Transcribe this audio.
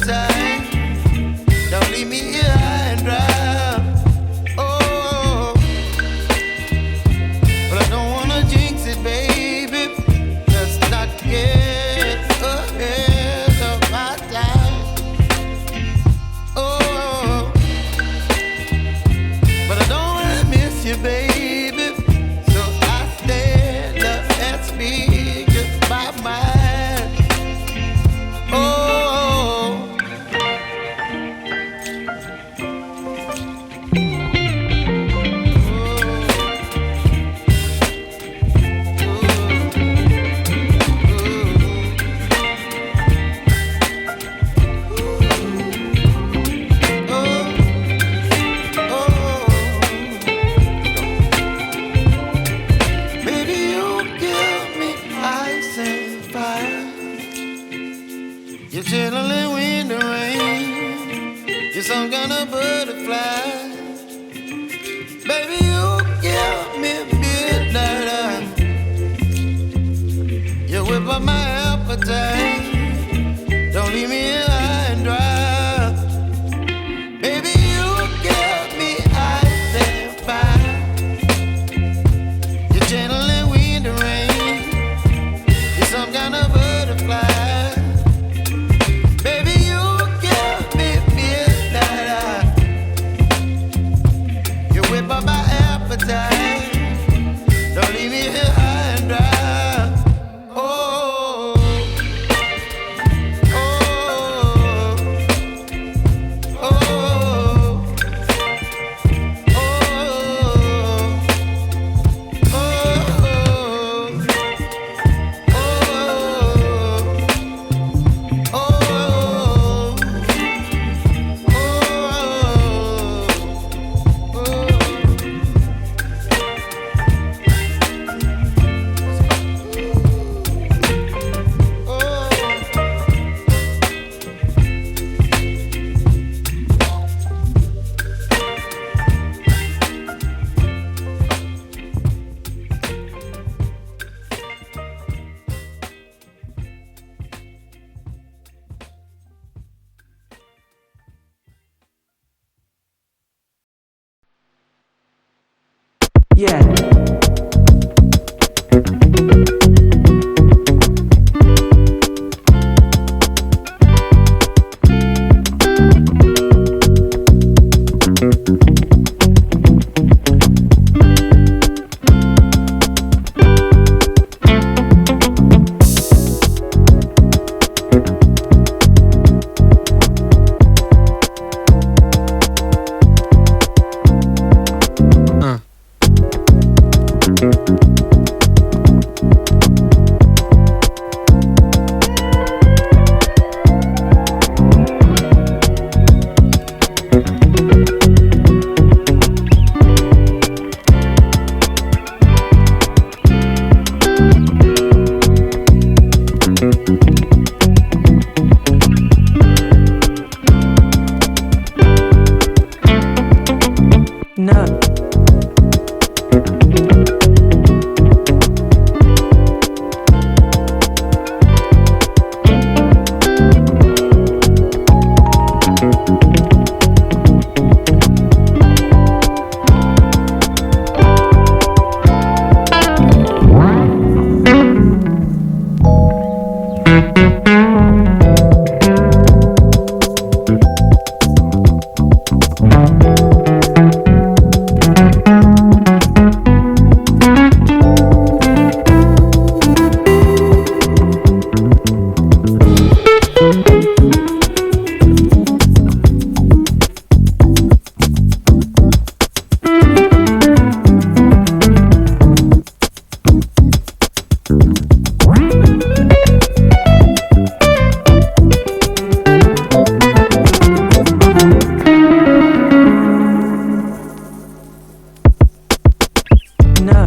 appetite. Don't leave me here high and dry. Oh, but I don't wanna jinx it, baby. Let's not get ahead of my time. Oh, but I don't wanna miss you, baby. So I stand up and speak just my mind. Oh, baby, you give me ice and fire. You're chilling when the rain. You're some kind of butterfly. Baby, you give me midnight. You whip up my appetite. Don't leave me here high and dry. Baby, you give me ice and fire. You're channeling wind and rain. You're some kind of butterfly. Baby, you give me midnight. You whip up my appetite. Don't leave me here high and dry. Oh, oh, oh, Yeah. No. No.